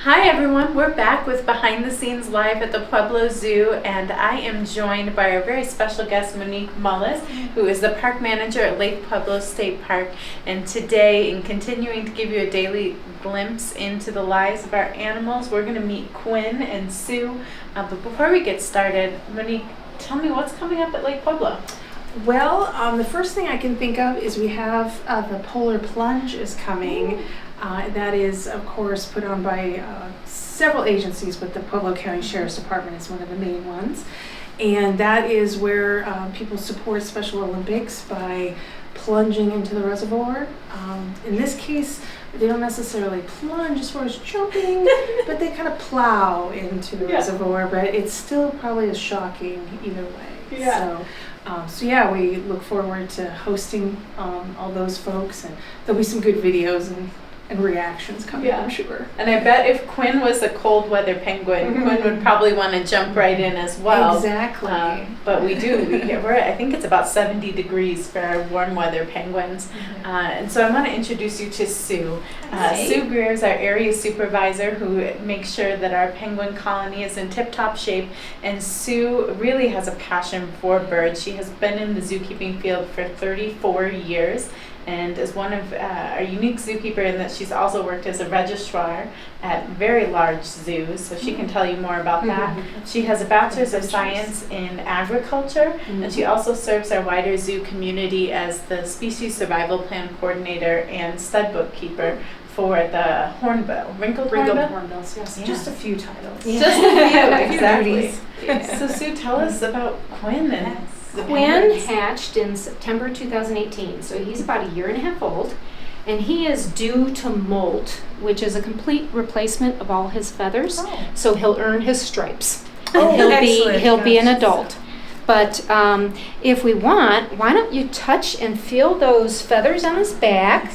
Hi everyone, we're back with Behind the Scenes Live at the Pueblo Zoo, and I am joined by our very special guest, Monique Mullis, who is the park manager at Lake Pueblo State Park. And today, in continuing to give you a daily glimpse into the lives of our animals, we're going to meet Quinn and Sue. But before we get started, Monique, tell me what's coming up at Lake Pueblo. Well, the first thing I can think of is we have the Polar Plunge is coming. That is, of course, put on by several agencies, but the Pueblo County Sheriff's Department is one of the main ones. And that is where people support Special Olympics by plunging into the reservoir. In this case, they don't necessarily plunge as far as jumping, but they kind of plow into the reservoir, but it's still probably as shocking either way. Yeah. So yeah, we look forward to hosting all those folks, and there'll be some good videos and reactions coming, I'm sure. And I bet if Quinn was a cold weather penguin, Quinn would probably want to jump right in as well. Exactly. But we do. I think it's about 70 degrees for our warm weather penguins. And so I want to introduce you to Sue. Sue Greer is our area supervisor who makes sure that our penguin colony is in tip-top shape. And Sue really has a passion for birds. She has been in the zookeeping field for 34 years. And is one of our unique zookeeper in that she's also worked as a registrar at very large zoos, so she can tell you more about that. She has a bachelor's of science in agriculture, and she also serves our wider zoo community as the species survival plan coordinator and stud bookkeeper for the hornbill, wrinkled hornbills, yes. Yeah. Just a few titles. Just a few, exactly. duties. So Sue, tell us about Quinn and Quinn hatched in September 2018, so he's about a year and a half old, and he is due to molt, which is a complete replacement of all his feathers. So he'll earn his stripes, and he'll be an adult. But if we want, why don't you touch and feel those feathers on his back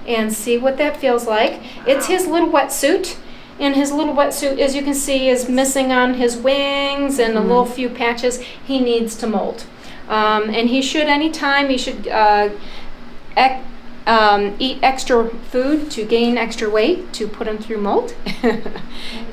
and see what that feels like? It's his little wetsuit. And his little wetsuit, as you can see, is missing on his wings and a little few patches. He needs to molt. And he should, anytime, he should eat extra food to gain extra weight to put him through molt.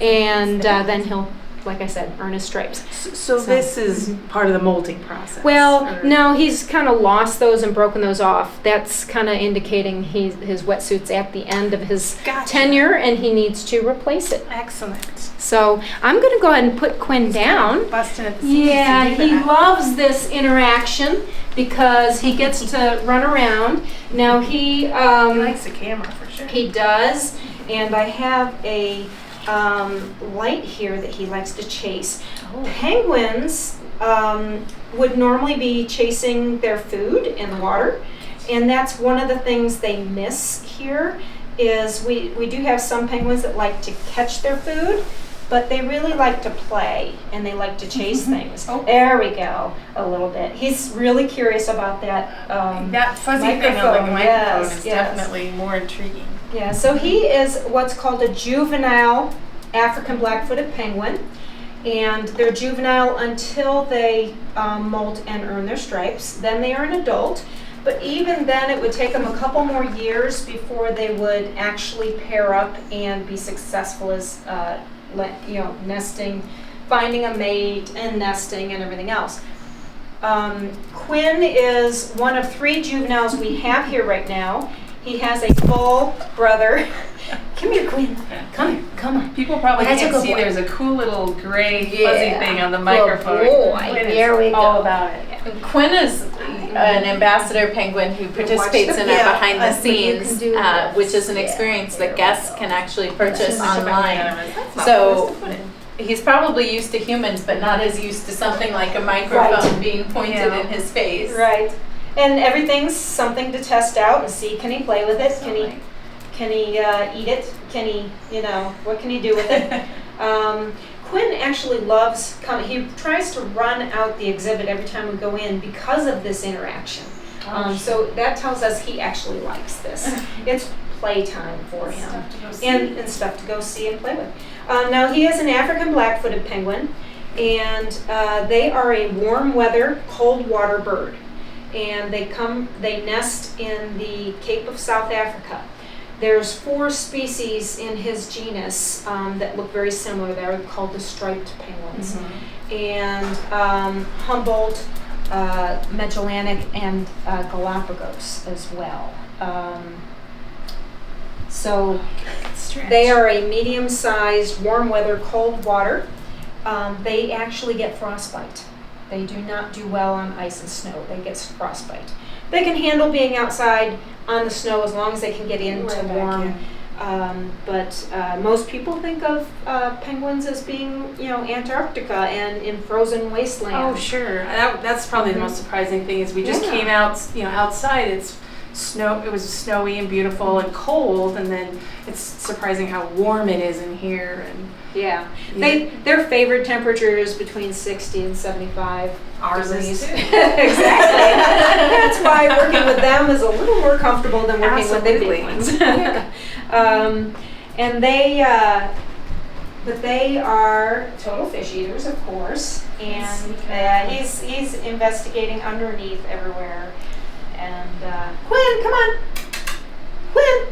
And then he'll, like I said, earn his stripes. So this is part of the molting process? Well, no, he's kind of lost those and broken those off. That's kind of indicating his wetsuit's at the end of his tenure, and he needs to replace it. Excellent. So I'm going to go ahead and put Quinn down. Busting at the seams. Yeah, he loves this interaction because he gets to run around. Now he likes the camera for sure. He does, and I have a light here that he likes to chase. Penguins would normally be chasing their food in the water, and that's one of the things they miss here. Is we do have some penguins that like to catch their food, but they really like to play and they like to chase things. There we go, a little bit. He's really curious about that. That fuzzy thing on the microphone is definitely more intriguing. Yeah, so he is what's called a juvenile African black-footed penguin, and they're juvenile until they molt and earn their stripes. Then they are an adult. But even then, it would take them a couple more years before they would actually pair up and be successful as, nesting, finding a mate, and nesting, and everything else. Quinn is one of 3 juveniles we have here right now. He has a full brother. Come here, Quinn. Come on. People probably can't see. There's a cool little gray fuzzy thing on the microphone. There we go. All about it. And Quinn is an ambassador penguin who participates in our behind the scenes, which is an experience that guests can actually purchase online. So he's probably used to humans, but not as used to something like a microphone being pointed in his face. Right. And everything's something to test out and see, can he play with it? Can he eat it? Can he, what can he do with it? Quinn actually loves coming. He tries to run out the exhibit every time we go in because of this interaction. So that tells us he actually likes this. It's playtime for him and stuff to go see and play with. Now he is an African black-footed penguin, and they are a warm weather, cold water bird. And they nest in the Cape of South Africa. There's 4 species in his genus that look very similar. They're called the striped penguins. And Humboldt, Magellanic, and Galapagos as well. So they are a medium-sized, warm weather, cold water. They actually get frostbite. They do not do well on ice and snow. They get frostbite. They can handle being outside on the snow as long as they can get into warm. But most people think of penguins as being, Antarctica and in frozen wasteland. Oh, sure. That's probably the most surprising thing is we just came out, outside. It was snowy and beautiful and cold, and then it's surprising how warm it is in here. And their favorite temperature is between 60 and 75 ours degrees. is too. Exactly. That's why working with them is a little more comfortable than working with the big ones. And but they are total fish eaters, of course. And he's investigating underneath everywhere. And Quinn, come on. Quinn,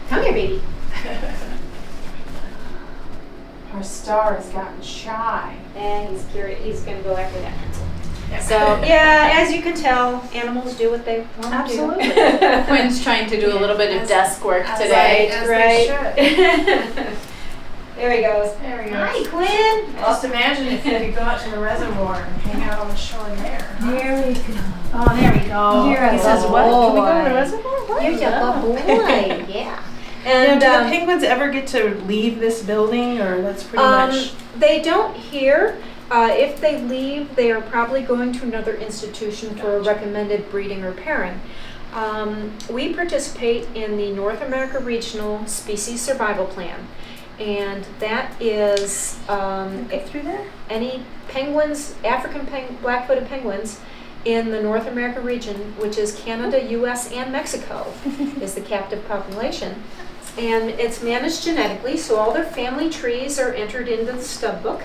come here, baby. Our star has gotten shy. And he's curious. He's going to go after that pencil. So, as you can tell, animals do what they want to do. Absolutely. Quinn's trying to do a little bit of desk work today. Right. There he goes. There he goes. Hi, Quinn. Just imagine if you could go out to the reservoir and hang out on the shore there. There we go. Oh, there we go. You're He a says, good what? Can we go to boy. the reservoir? What? You're a good boy. Yeah. And And do the penguins ever get to leave this building, or that's pretty much? They don't here. If they leave, they are probably going to another institution for a recommended breeding or pairing. We participate in the North America Regional Species Survival Plan, and that is Through there? any penguins, African black-footed penguins in the North America region, which is Canada, U.S., and Mexico, is the captive population. And it's managed genetically, so all their family trees are entered into the stub book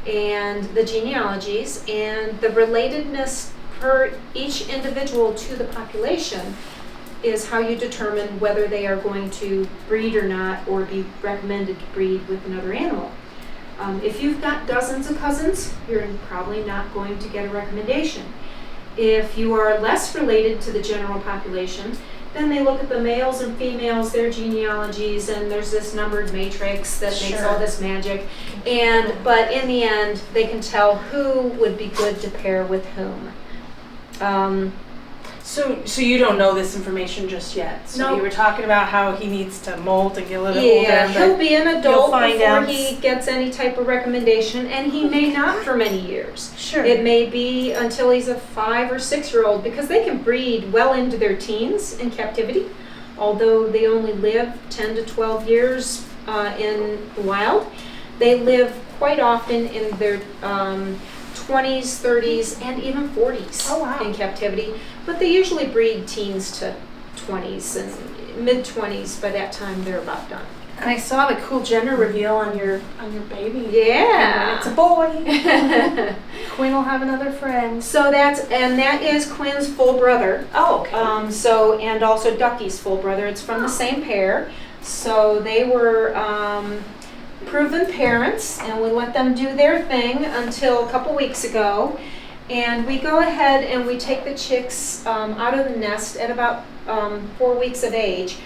and the genealogies, and the relatedness per each individual to the population is how you determine whether they are going to breed or not, or be recommended to breed with another animal. If you've got dozens of cousins, you're probably not going to get a recommendation. If you are less related to the general population, then they look at the males and females, their genealogies, and there's this numbered matrix that makes all this magic. But in the end, they can tell who would be good to pair with whom. So you don't know this information just yet. So No. you were talking about how he needs to molt and get a little Yeah, older. he'll be an adult find before out. he gets any type of recommendation, and he may not for many years. Sure. It may be until he's a 5 or 6 year old, because they can breed well into their teens in captivity, although they only live 10 to 12 years in the wild. They live quite often in their 20s, 30s, and even 40s in captivity. But they usually breed teens to 20s and mid-20s. By that time, they're about done. And I saw the cool gender reveal on your baby. Yeah. It's a boy. Quinn will have another friend. So that is Quinn's full brother. Oh, okay. And also Ducky's full brother. It's from the same pair. So they were proven parents, and we let them do their thing until a couple weeks ago. And we go ahead and we take the chicks out of the nest at about 4 weeks of age.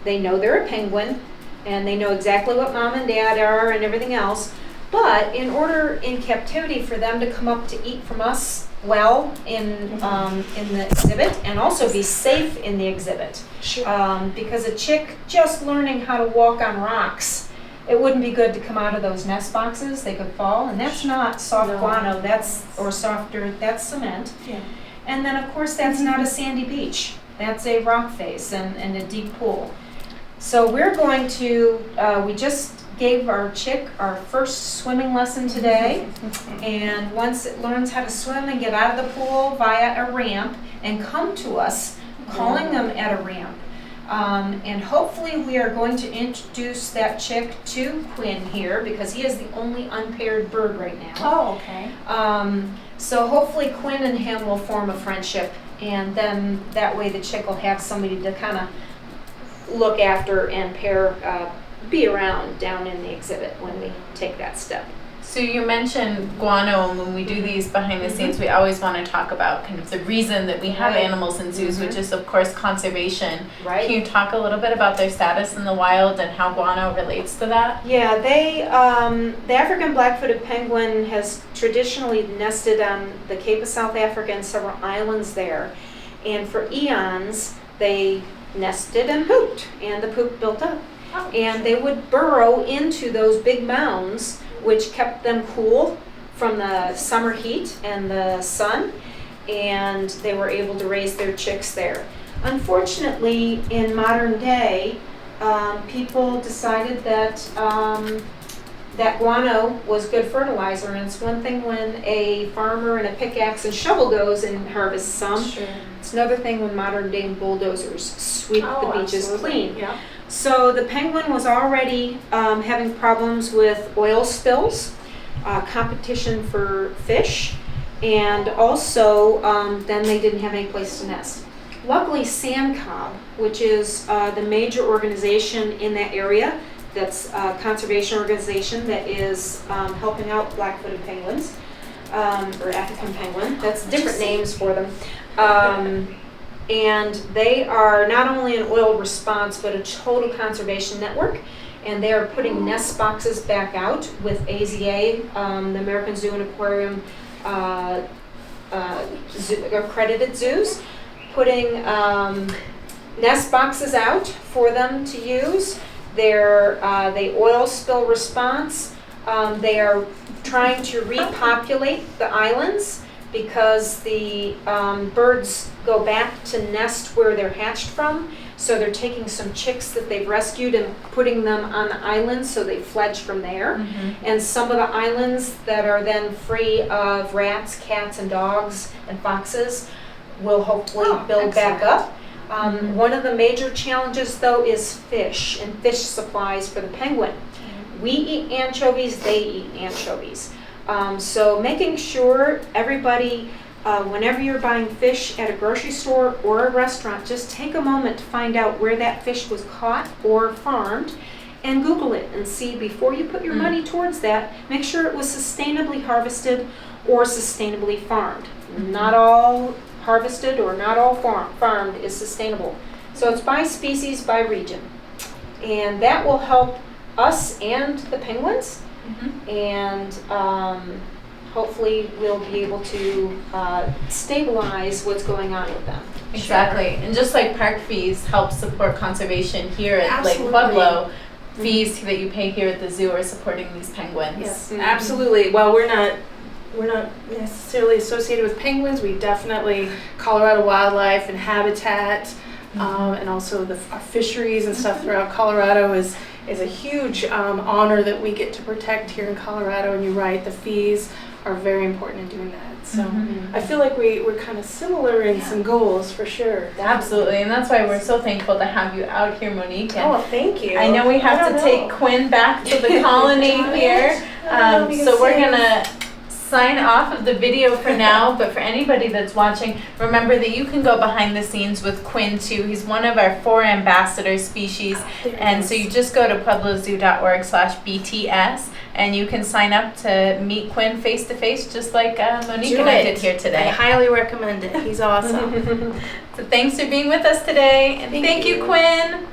They know they're a penguin, and they know exactly what mom and dad are and everything else. But in order in captivity for them to come up to eat from us well in the exhibit, and also be safe in the exhibit, because a chick just learning how to walk on rocks, it wouldn't be good to come out of those nest boxes. They could fall, and that's not soft guano, or softer, that's cement. Yeah. And then, of course, that's not a sandy beach. That's a rock face and a deep pool. So we're going to, we just gave our chick our first swimming lesson today. And once it learns how to swim and get out of the pool via a ramp and come to us, calling them at a ramp. And hopefully we are going to introduce that chick to Quinn here, because he is the only unpaired bird right now. Oh, okay. So hopefully Quinn and him will form a friendship, and then that way the chick will have somebody to kind of look after and be around down in the exhibit when we take that step. So you mentioned guano, and when we do these behind the scenes, we always want to talk about kind of the reason that we have Right. animals in zoos, which is of course conservation. Right. Can you talk a little bit about their status in the wild and how guano relates to that? Yeah, the African black-footed penguin has traditionally nested on the Cape of South Africa and several islands there. And for eons, they nested and pooped, and the poop built up. And they would burrow into those big mounds, which kept them cool from the summer heat and the sun, and they were able to raise their chicks there. Unfortunately, in modern day, people decided that that guano was good fertilizer, and it's one thing when a farmer and a pickaxe and shovel goes and harvests some. Sure. It's another thing when modern day bulldozers sweep the beaches absolutely. clean. Yeah. So the penguin was already having problems with oil spills, competition for fish, and also then they didn't have any place to nest. Luckily, SandCobb, which is the major organization in that area, that's a conservation organization that is helping out black-footed penguins, or African penguin, that's different names for them. And they are not only an oil response, but a total conservation network. And they are putting nest boxes back out with AZA, the American Zoo and Aquarium accredited zoos, putting nest boxes out for them to use. The oil spill response, they are trying to repopulate the islands because the birds go back to nest where they're hatched from. So they're taking some chicks that they've rescued and putting them on the islands so they fledge from there. Mm-hmm. And some of the islands that are then free of rats, cats, and dogs and foxes will hopefully build back up. One of the major challenges though is fish and fish supplies for the penguin. We eat anchovies, they eat anchovies. So making sure everybody, whenever you're buying fish at a grocery store or a restaurant, just take a moment to find out where that fish was caught or farmed and Google it and see before you put your money towards that, make sure it was sustainably harvested or sustainably farmed. Not all harvested or not all farmed is sustainable. So it's by species, by region. And that will help us and the penguins. And hopefully we'll be able to stabilize what's going on with them. Exactly. And just like park fees help support conservation here at Absolutely. Lake Pueblo, fees that you pay here at the zoo are supporting these penguins. Yes, absolutely. Well, we're not necessarily associated with penguins. We definitely Colorado Wildlife and Habitat, and also our fisheries and stuff throughout Colorado is a huge honor that we get to protect here in Colorado. And you're right, the fees are very important in doing that. So I feel like we're kind of similar in some goals for sure. Absolutely, and that's why we're so thankful to have you out here, Monique. And Oh, thank you. I know we have to take Quinn back to the colony here, so we're gonna sign off of the video for now, but for anybody that's watching, remember that you can go behind the scenes with Quinn too. He's one of our 4 ambassador species, and so you just go to pueblozoo.org/BTS and you can sign up to meet Quinn face to face, just like Monique and I did here I today. highly recommend it. He's awesome. So thanks for being with us today, and thank you, Quinn.